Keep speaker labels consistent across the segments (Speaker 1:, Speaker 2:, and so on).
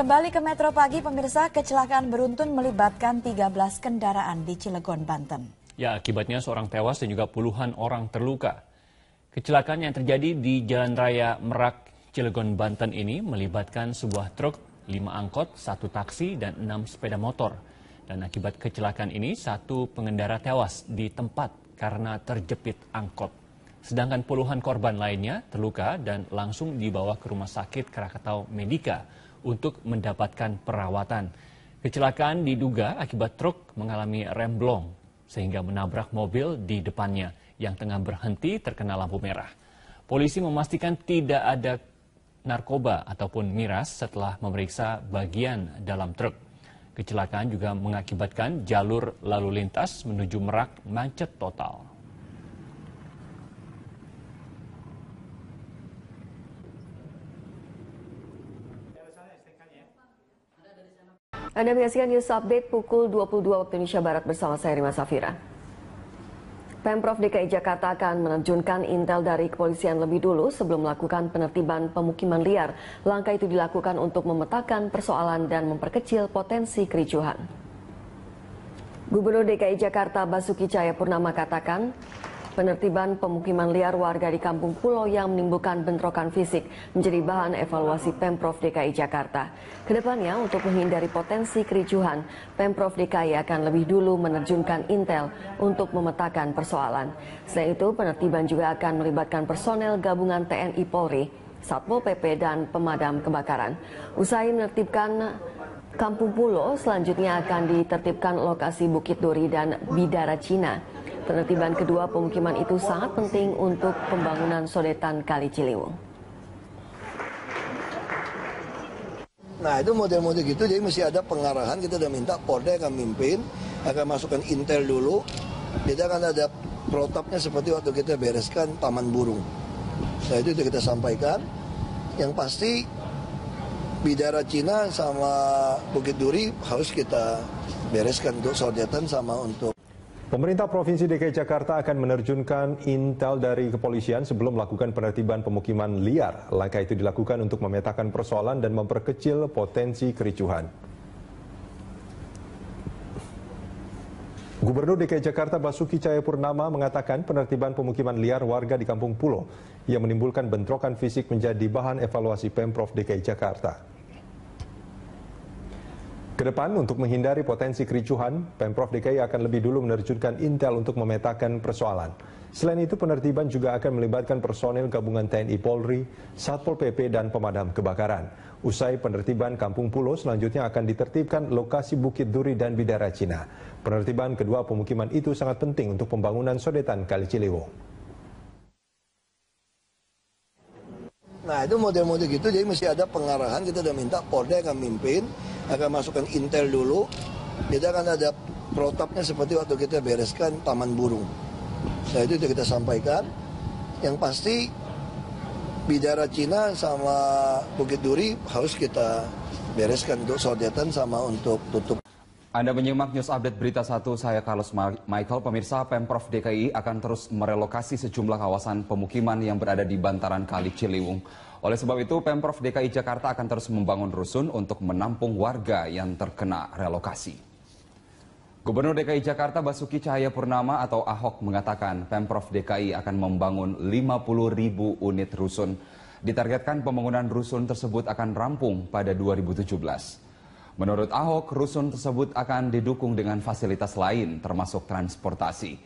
Speaker 1: Kembali ke Metro Pagi, pemirsa, kecelakaan beruntun melibatkan 13 kendaraan di Cilegon, Banten.
Speaker 2: Ya, akibatnya seorang tewas dan juga puluhan orang terluka. Kecelakaan yang terjadi di Jalan Raya Merak, Cilegon, Banten ini melibatkan sebuah truk, 5 angkot, 1 taksi, dan 6 sepeda motor. Dan akibat kecelakaan ini, 1 pengendara tewas di tempat karena terjepit angkot. Sedangkan puluhan korban lainnya terluka dan langsung dibawa ke Rumah Sakit Krakatau Medika untuk mendapatkan perawatan. Kecelakaan diduga akibat truk mengalami remblong sehingga menabrak mobil di depannya yang tengah berhenti terkena lampu merah. Polisi memastikan tidak ada narkoba ataupun miras setelah memeriksa bagian dalam truk. Kecelakaan juga mengakibatkan jalur lalu lintas menuju Merak macet total.
Speaker 3: Anda menyaksikan News Update pukul 22 waktu Indonesia Barat bersama saya Rima Safira. Pemprov DKI Jakarta akan menerjunkan intel dari kepolisian lebih dulu sebelum melakukan penertiban pemukiman liar. Langkah itu dilakukan untuk memetakan persoalan dan memperkecil potensi kericuhan. Gubernur DKI Jakarta Basuki Cahayapurnama katakan, penertiban pemukiman liar warga di Kampung Pulo yang menimbulkan bentrokan fisik menjadi bahan evaluasi Pemprov DKI Jakarta. Kedepannya, untuk menghindari potensi kericuhan, Pemprov DKI akan lebih dulu menerjunkan intel untuk memetakan persoalan. Selain itu, penertiban juga akan melibatkan personel gabungan TNI Polri, Satpol PP, dan pemadam kebakaran. Usai menertibkan Kampung Pulo, selanjutnya akan ditertibkan lokasi Bukit Duri dan Bidara Cina. Penertiban kedua pemukiman itu sangat penting untuk pembangunan sodetan Kali Ciliwung.
Speaker 4: Nah, itu model-model gitu, jadi mesti ada pengarahan. Kita udah minta Polda akan mimpin, akan masukkan intel dulu. Kita akan ada protapnya seperti waktu kita bereskan Taman Burung. Nah, itu sudah kita sampaikan. Yang pasti Bidara Cina sama Bukit Duri harus kita bereskan untuk sodetan sama untuk.
Speaker 5: Pemerintah Provinsi DKI Jakarta akan menerjunkan intel dari kepolisian sebelum melakukan penertiban pemukiman liar. Langkah itu dilakukan untuk memetakan persoalan dan memperkecil potensi kericuhan. Gubernur DKI Jakarta Basuki Cahayapurnama mengatakan penertiban pemukiman liar warga di Kampung Pulo yang menimbulkan bentrokan fisik menjadi bahan evaluasi Pemprov DKI Jakarta. Kedepan, untuk menghindari potensi kericuhan, Pemprov DKI akan lebih dulu menerjunkan intel untuk memetakan persoalan. Selain itu, penertiban juga akan melibatkan personel gabungan TNI Polri, Satpol PP, dan pemadam kebakaran. Usai penertiban Kampung Pulo, selanjutnya akan ditertibkan lokasi Bukit Duri dan Bidara Cina. Penertiban kedua pemukiman itu sangat penting untuk pembangunan sodetan Kali Ciliwung.
Speaker 4: Nah, itu model-model gitu, jadi mesti ada pengarahan. Kita udah minta Polda akan mimpin, akan masukkan intel dulu. Kita akan ada protapnya seperti waktu kita bereskan Taman Burung. Nah, itu sudah kita sampaikan. Yang pasti Bidara Cina sama Bukit Duri harus kita bereskan untuk sodetan sama untuk tutup.
Speaker 6: Anda menyimak News Update Berita 1, saya Carlos Michael. Pemirsa, Pemprov DKI akan terus merelokasi sejumlah kawasan pemukiman yang berada di bantaran Kali Ciliwung. Oleh sebab itu, Pemprov DKI Jakarta akan terus membangun rusun untuk menampung warga yang terkena relokasi. Gubernur DKI Jakarta Basuki Cahayapurnama atau Ahok mengatakan Pemprov DKI akan membangun 50.000 unit rusun. Ditargetkan pembangunan rusun tersebut akan rampung pada 2017. Menurut Ahok, rusun tersebut akan didukung dengan fasilitas lain termasuk transportasi.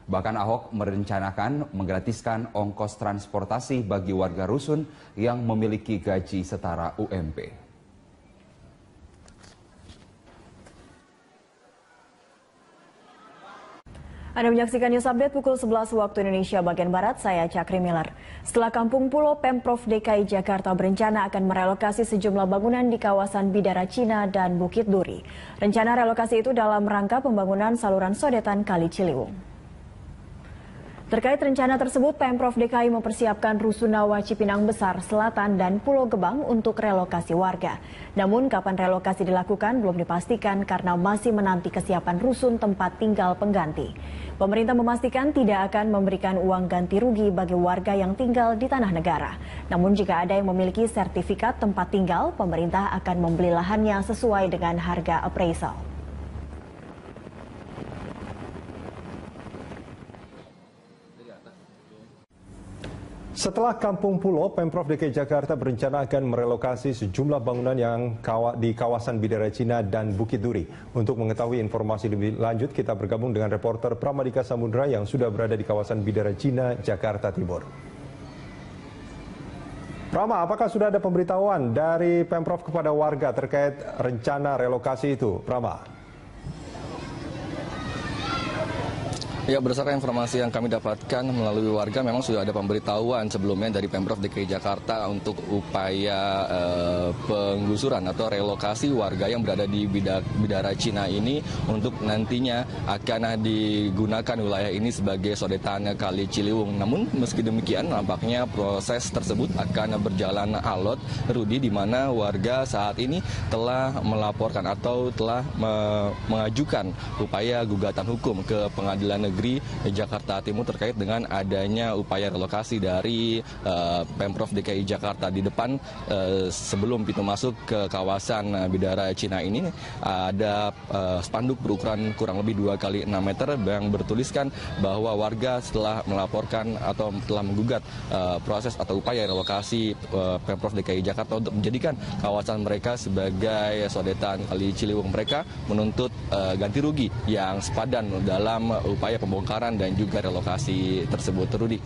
Speaker 6: Bahkan Ahok merencanakan menggratiskan ongkos transportasi bagi warga rusun yang memiliki gaji setara UMP.
Speaker 1: Anda menyaksikan News Update pukul 11 waktu Indonesia bagian Barat, saya Cakri Miller. Setelah Kampung Pulo, Pemprov DKI Jakarta berencana akan merelokasi sejumlah bangunan di kawasan Bidara Cina dan Bukit Duri. Rencana relokasi itu dalam rangka pembangunan saluran sodetan Kali Ciliwung. Terkait rencana tersebut, Pemprov DKI mempersiapkan Rusunawa Cipinang Besar Selatan dan Pulau Gebang untuk relokasi warga. Namun kapan relokasi dilakukan belum dipastikan karena masih menanti kesiapan rusun tempat tinggal pengganti. Pemerintah memastikan tidak akan memberikan uang ganti rugi bagi warga yang tinggal di tanah negara. Namun jika ada yang memiliki sertifikat tempat tinggal, pemerintah akan membeli lahannya sesuai dengan harga appraisal.
Speaker 5: Setelah Kampung Pulo, Pemprov DKI Jakarta berencana akan merelokasi sejumlah bangunan yang di kawasan Bidara Cina dan Bukit Duri. Untuk mengetahui informasi lebih lanjut, kita bergabung dengan reporter Pramadika Samudra yang sudah berada di kawasan Bidara Cina, Jakarta Timur. Prama, apakah sudah ada pemberitahuan dari Pemprov kepada warga terkait rencana relokasi itu? Prama.
Speaker 7: Ya, berdasarkan informasi yang kami dapatkan melalui warga, memang sudah ada pemberitahuan sebelumnya dari Pemprov DKI Jakarta untuk upaya penggusuran atau relokasi warga yang berada di Bidara Cina ini untuk nantinya akan digunakan wilayah ini sebagai sodetan Kali Ciliwung. Namun meski demikian, nampaknya proses tersebut akan berjalan alot, Rudi, di mana warga saat ini telah melaporkan atau telah mengajukan upaya gugatan hukum ke Pengadilan Negeri Jakarta Timur terkait dengan adanya upaya relokasi dari Pemprov DKI Jakarta. Di depan sebelum pintu masuk ke kawasan Bidara Cina ini ada spanduk berukuran kurang lebih 2 kali 6 meter yang bertuliskan bahwa warga setelah melaporkan atau telah menggugat proses atau upaya relokasi Pemprov DKI Jakarta untuk menjadikan kawasan mereka sebagai sodetan Kali Ciliwung, mereka menuntut ganti rugi yang sepadan dalam upaya pembongkaran dan juga relokasi tersebut, Rudi.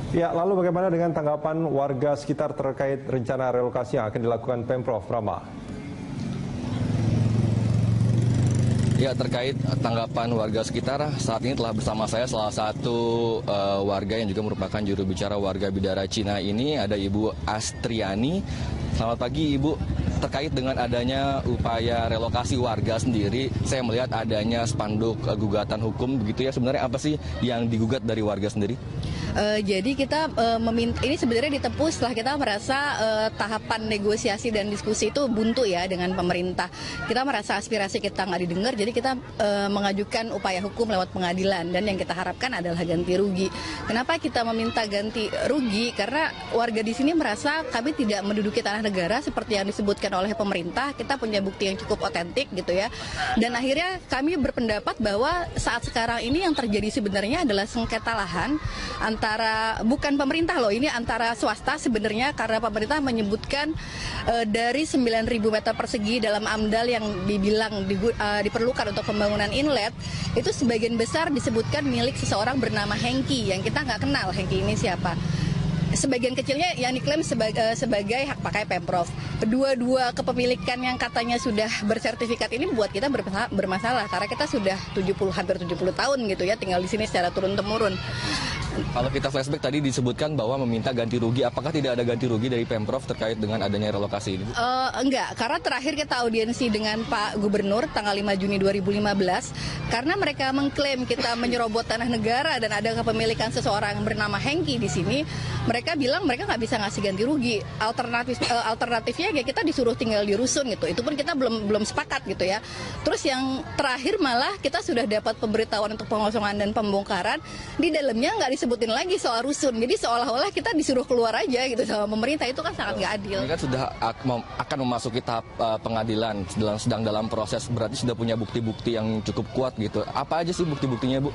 Speaker 5: Ya, lalu bagaimana dengan tanggapan warga sekitar terkait rencana relokasi yang akan dilakukan Pemprov, Rama?
Speaker 7: Ya, terkait tanggapan warga sekitar, saat ini telah bersama saya salah satu warga yang juga merupakan juru bicara warga Bidara Cina ini, ada Ibu Astriani. Selamat pagi, Ibu. Terkait dengan adanya upaya relokasi warga sendiri, saya melihat adanya spanduk gugatan hukum, begitu ya. Sebenarnya apa sih yang digugat dari warga sendiri?
Speaker 8: Jadi kita meminta, ini sebenarnya ditempuh setelah kita merasa tahapan negosiasi dan diskusi itu buntu ya dengan pemerintah. Kita merasa aspirasi kita nggak didengar, jadi kita mengajukan upaya hukum lewat pengadilan, dan yang kita harapkan adalah ganti rugi. Kenapa kita meminta ganti rugi? Karena warga di sini merasa kami tidak menduduki tanah negara seperti yang disebutkan oleh pemerintah. Kita punya bukti yang cukup otentik gitu ya. Dan akhirnya kami berpendapat bahwa saat sekarang ini yang terjadi sebenarnya adalah sengketa lahan antara, bukan pemerintah loh, ini antara swasta sebenarnya, karena pemerintah menyebutkan dari 9.000 meter persegi dalam AMDAL yang dibilang diperlukan untuk pembangunan inlet, itu sebagian besar disebutkan milik seseorang bernama Hengki, yang kita nggak kenal Hengki ini siapa. Sebagian kecilnya yang diklaim sebagai hak pakai Pemprov. Kedua-dua kepemilikan yang katanya sudah bersertifikat ini buat kita bermasalah, karena kita sudah hampir 70 tahun gitu ya tinggal di sini secara turun-temurun.
Speaker 7: Kalau kita flashback tadi disebutkan bahwa meminta ganti rugi, apakah tidak ada ganti rugi dari Pemprov terkait dengan adanya relokasi ini?
Speaker 8: Enggak, karena terakhir kita audiensi dengan Pak Gubernur tanggal 5 Juni 2015, karena mereka mengklaim kita menyerobot tanah negara dan ada kepemilikan seseorang yang bernama Hengki di sini, mereka bilang mereka nggak bisa ngasih ganti rugi. Alternatifnya ya kita disuruh tinggal di rusun gitu. Itu pun kita belum sepakat gitu ya. Terus yang terakhir malah kita sudah dapat pemberitahuan untuk pengosongan dan pembongkaran, di dalamnya nggak disebutin lagi soal rusun. Jadi seolah-olah kita disuruh keluar aja gitu sama pemerintah. Itu kan sangat nggak adil.
Speaker 7: Ini kan sudah akan memasuki tahap pengadilan, sedang dalam proses, berarti sudah punya bukti-bukti yang cukup kuat gitu. Apa aja sih bukti-buktinya, Bu?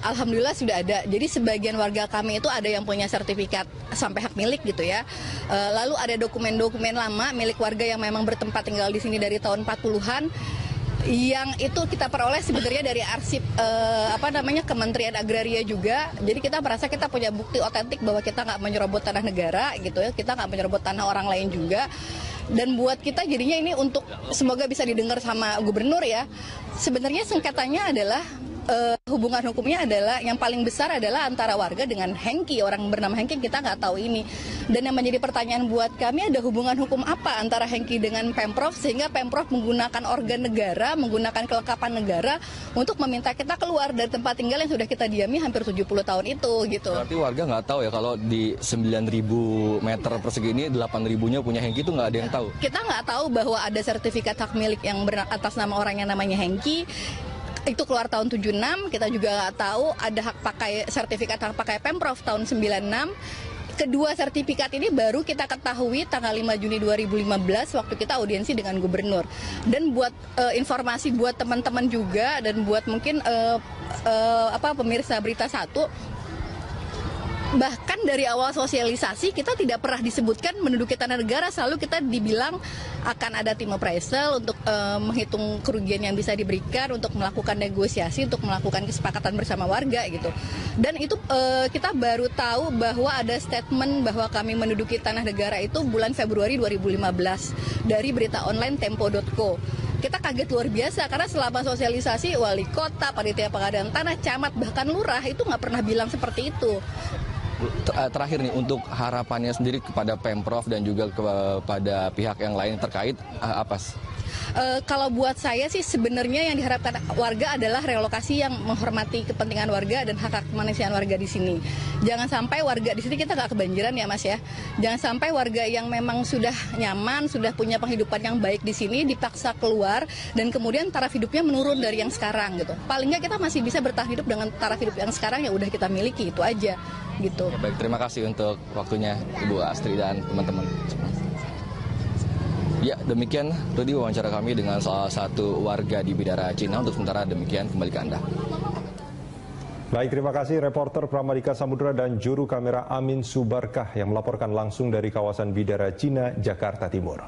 Speaker 8: Alhamdulillah sudah ada. Jadi sebagian warga kami itu ada yang punya sertifikat sampai hak milik gitu ya. Lalu ada dokumen-dokumen lama milik warga yang memang bertempat tinggal di sini dari tahun 40-an. Yang itu kita peroleh sebenarnya dari arsip Kementerian Agraria juga. Jadi kita merasa kita punya bukti otentik bahwa kita nggak menyerobot tanah negara gitu ya, kita nggak menyerobot tanah orang lain juga. Dan buat kita jadinya ini untuk semoga bisa didengar sama gubernur ya. Sebenarnya sengketanya adalah hubungan hukumnya adalah yang paling besar adalah antara warga dengan Hengki, orang bernama Hengki, kita nggak tahu ini. Dan yang menjadi pertanyaan buat kami, ada hubungan hukum apa antara Hengki dengan Pemprov sehingga Pemprov menggunakan organ negara, menggunakan kelengkapan negara untuk meminta kita keluar dari tempat tinggal yang sudah kita diami hampir 70 tahun itu gitu.
Speaker 7: Berarti warga nggak tahu ya kalau di 9.000 meter persegi ini 8.000-nya punya Hengki, itu nggak ada yang tahu? Kita
Speaker 8: nggak tahu bahwa ada sertifikat hak milik yang atas nama orang yang namanya Hengki. Itu keluar tahun 76, kita juga nggak tahu ada hak pakai sertifikat hak pakai Pemprov tahun 96. Kedua sertifikat ini baru kita ketahui tanggal 5 Juni 2015 waktu kita audiensi dengan gubernur. Dan buat informasi buat teman-teman juga dan buat mungkin pemirsa Berita 1, bahkan dari awal sosialisasi kita tidak pernah disebutkan menduduki tanah negara, selalu kita dibilang akan ada tim appraisal untuk menghitung kerugian yang bisa diberikan, untuk melakukan negosiasi, untuk melakukan kesepakatan bersama warga gitu. Dan itu kita baru tahu bahwa ada statement bahwa kami menduduki tanah negara itu bulan Februari 2015 dari berita online tempo.co. Kita kaget luar biasa karena selama sosialisasi wali kota, panitia pengadaan tanah, camat, bahkan lurah itu nggak pernah bilang seperti itu.
Speaker 7: Terakhir nih, untuk harapannya sendiri kepada Pemprov dan juga kepada pihak yang lain terkait apa?
Speaker 8: Kalau buat saya sih sebenarnya yang diharapkan warga adalah relokasi yang menghormati kepentingan warga dan hak kemanusiaan warga di sini. Jangan sampai warga di sini, kita nggak kebanjiran ya Mas ya. Jangan sampai warga yang memang sudah nyaman, sudah punya penghidupan yang baik di sini dipaksa keluar dan kemudian taraf hidupnya menurun dari yang sekarang gitu. Paling nggak kita masih bisa bertahan hidup dengan taraf hidup yang sekarang yang udah kita miliki, itu aja gitu.
Speaker 7: Ya, baik, terima kasih untuk waktunya Ibu Astri dan teman-teman. Ya, demikian tadi wawancara kami dengan salah satu warga di Bidara Cina. Untuk sementara demikian, kembali ke Anda.
Speaker 5: Baik, terima kasih reporter Pramadika Samudra dan juru kamera Amin Subarkah yang melaporkan langsung dari kawasan Bidara Cina, Jakarta Timur.